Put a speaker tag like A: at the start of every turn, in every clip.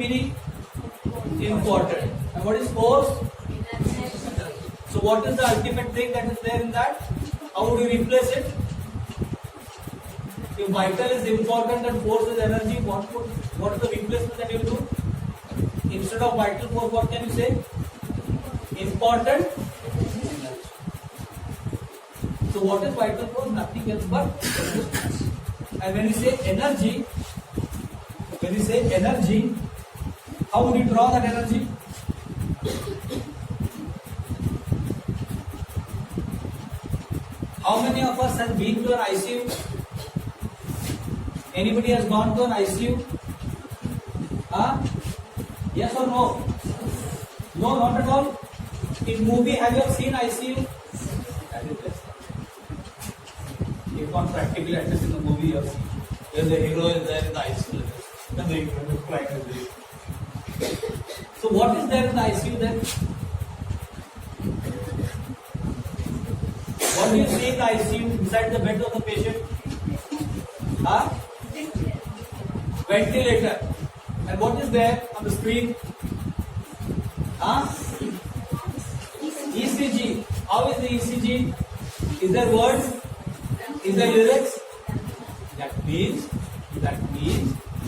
A: meaning? Important. And what is force? So what is the ultimate thing that is there in that? How would you replace it? If vital is important and force is energy, what is the replacement that you will do? Instead of vital force, what can you say? Important energy. So what is vital force? Nothing else but resistance. And when you say energy, how would you draw that energy? How many of us have been to an ICU? Anybody has gone to an ICU? Yes or no? No, not at all. In movie, have you ever seen ICU? If not practically, at least in the movie you have seen. Where the hero is there in the ICU. And the flying is there. So what is there in the ICU then? What do you see in the ICU inside the bed of the patient? Ventilator. And what is there on the screen? ECG. How is the ECG? Is there words? Is there lyrics? That means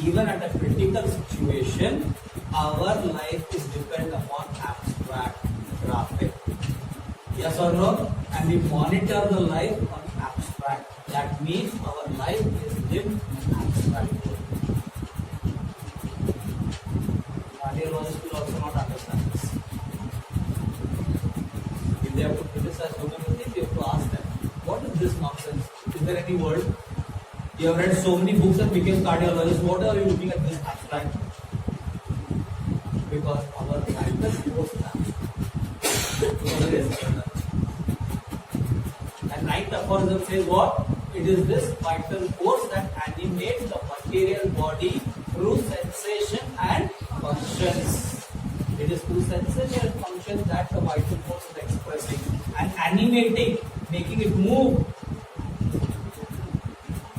A: even at a critical situation, our life is dependent upon abstract graphic. Yes or no? And we monitor the life on abstract. That means our life is lived in abstract. Cardiologists will also not understand this. If they have to criticize homeopathy, we have to ask them, what is this nonsense? Is there any word? You have read so many books and became cardiologists. What are you looking at this abstract? Because our life is most abstract. And ninth aphorism says what? It is this vital force that animates the material body through sensation and functions. It is through sensation and functions that the vital force is expressing and animating, making it move.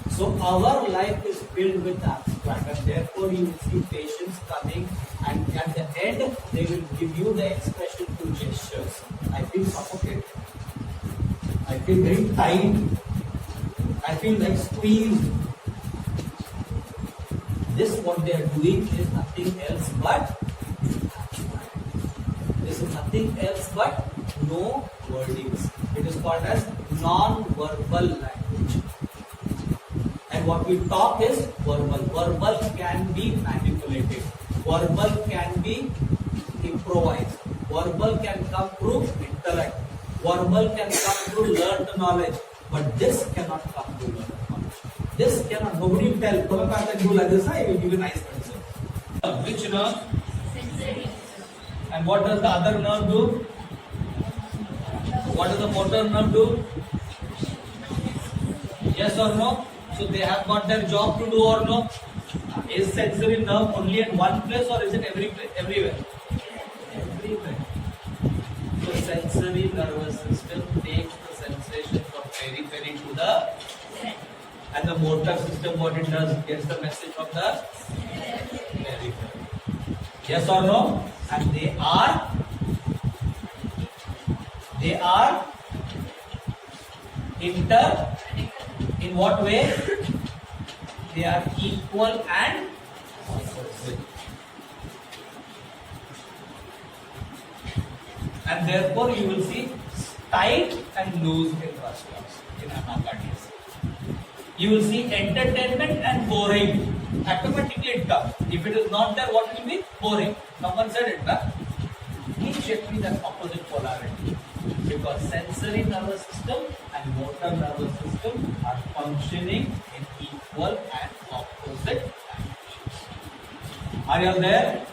A: So our life is filled with abstract, and therefore you will see patients coming, and at the end they will give you the expression through gestures. I feel suffocated. I feel very tight. I feel like squeezed. This what they are doing is nothing else but abstract. This is nothing else but no wordings. It is called as non-verbal language. And what we talk is verbal. Verbal can be manipulated. Verbal can be improvised. Verbal can come through intellect. Verbal can come through learned knowledge. But this cannot come through learned knowledge. This cannot. Nobody will tell. Come back and do like this. I will give you nice medicine. Which nerve? Sensory. And what does the other nerve do? What does the motor nerve do? Yes or no? So they have got their job to do or no? Is sensory nerve only at one place or is it everywhere? Everywhere. So sensory nervous system takes the sensation from periphery to the, and the motor system what it does gets the message from the periphery. Yes or no? And they are in what way? They are equal and opposite. And therefore you will see tight and loose intrascales in anacardias. You will see entertainment and boring. Automatically it comes. If it is not there, what will be? Boring. Someone said it, na? Each should be that opposite polarity. Because sensory nervous system and motor nervous system are functioning in equal and opposite directions. Are you all there?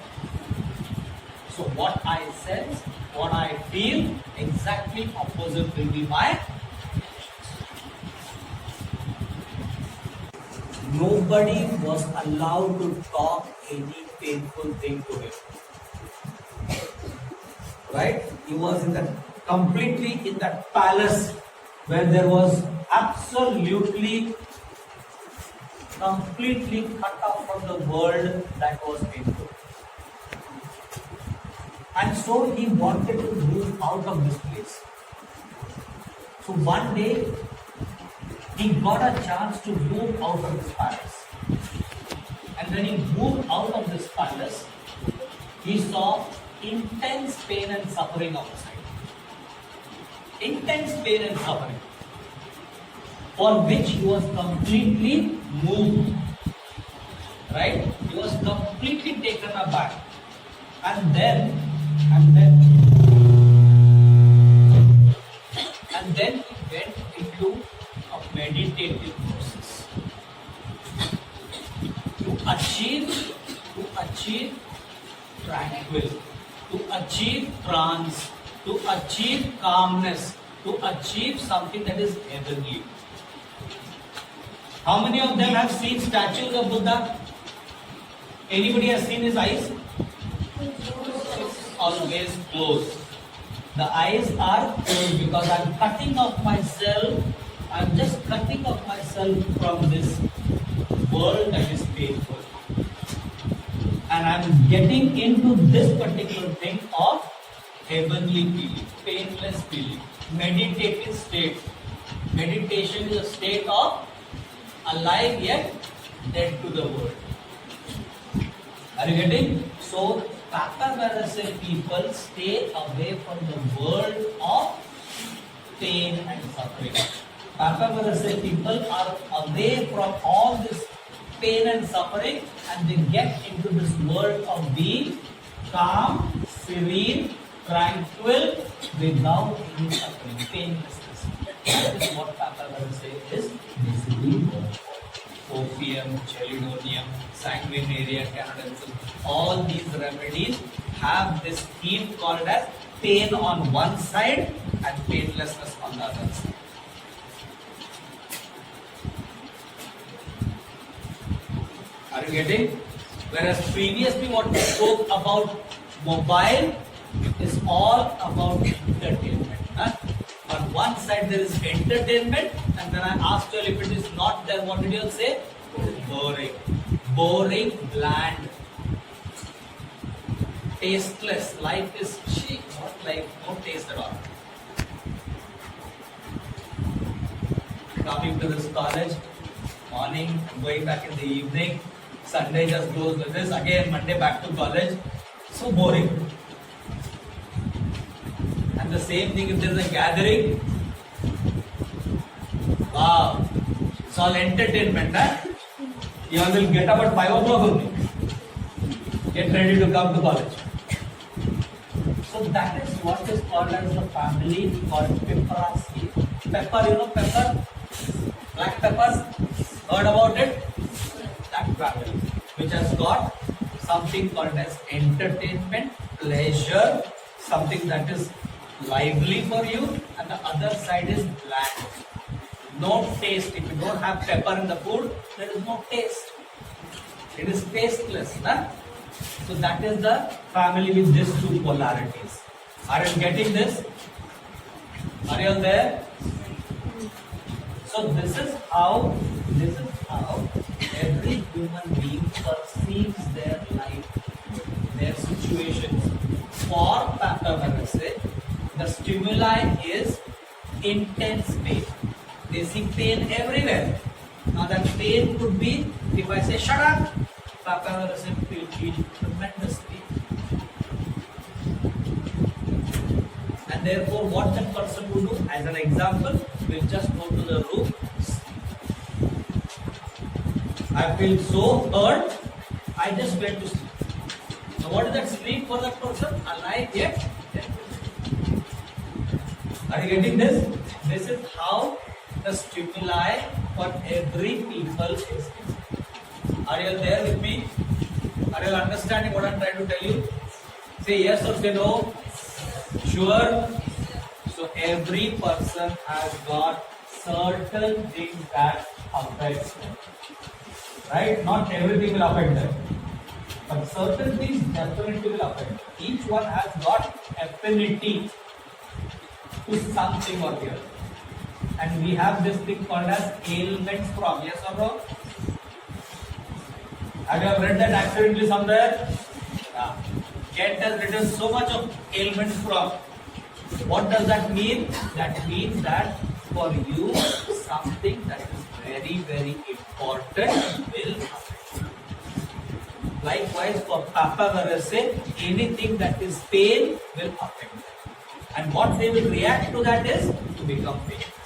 A: So what I sense, what I feel, exactly opposite will be my actions. Nobody was allowed to talk any painful thing to him. Right? He was completely in that palace where there was completely cut off from the world that was painful. And so he wanted to move out of this place. So one day he got a chance to move out of this palace. And when he moved out of this palace, he saw intense pain and suffering outside. Intense pain and suffering, for which he was completely moved. Right? He was completely taken aback. And then he went into a meditative process to achieve tranquil, to achieve trance, to achieve calmness, to achieve something that is heavenly. How many of them have seen statues of Buddha? Anybody has seen his eyes? Always closed. The eyes are closed because I'm cutting off myself. I'm just cutting off myself from this world that is painful. And I'm getting into this particular thing of heavenly feeling, painless feeling, meditative state. Meditation is a state of alive yet dead to the world. Are you getting? So, Papaverse people stay away from the world of pain and suffering. Papaverse people are away from all this pain and suffering, and they get into this world of being calm, serene, tranquil, without any suffering, painlessness. That is what Papaverse is basically. Opium, chelidonium, sanguinaria, canadensis, all these remedies have this theme called as pain on one side and painlessness on the other side. Are you getting? Whereas previously what we spoke about mobile is all about entertainment. Huh? On one side there is entertainment, and then I asked you if it is not there, what did you all say? Boring. Boring, bland, tasteless. Life is cheap, not life, no taste at all. Coming to this college, morning, going back in the evening, Sunday just goes with this, again Monday back to college. So boring. And the same thing if there is a gathering. Wow, it's all entertainment, huh? You all will get up at 5 o'clock only. Get ready to come to college. So that is what is called as the family called Piperacea. Pepper, you know pepper? Black peppers? Heard about it? That family, which has got something called as entertainment, pleasure, something that is lively for you, and the other side is bland. No taste. If you don't have pepper in the food, there is no taste. It is tasteless. Huh? So that is the family with these two polarities. Are you getting this? Are you all there? So this is how every human being perceives their life, their situations. For Papaverse, the stimuli is intense pain. They see pain everywhere. Now that pain could be, if I say shut up, Papaverse will feel tremendous pain. And therefore what that person will do, as an example, will just go to the room. I feel so hurt, I just went to sleep. Now what is that sleep for that person? Alive yet dead. Are you getting this? This is how the stimuli for every people is. Are you there with me? Are you understanding what I am trying to tell you? Say yes or say no. Sure. So every person has got certain things that affect them. Right? Not everything will affect them. But certain things definitely will affect them. Each one has got affinity to something or the other. And we have this thing called as ailments from. Yes or no? Have you read that accidentally somewhere? Yeah. cat has written so much of ailments from. What does that mean? That means that for you, something that is very, very important will happen. Likewise, for Papa Varase, anything that is pain will affect them. And what they will react to that is to become pain.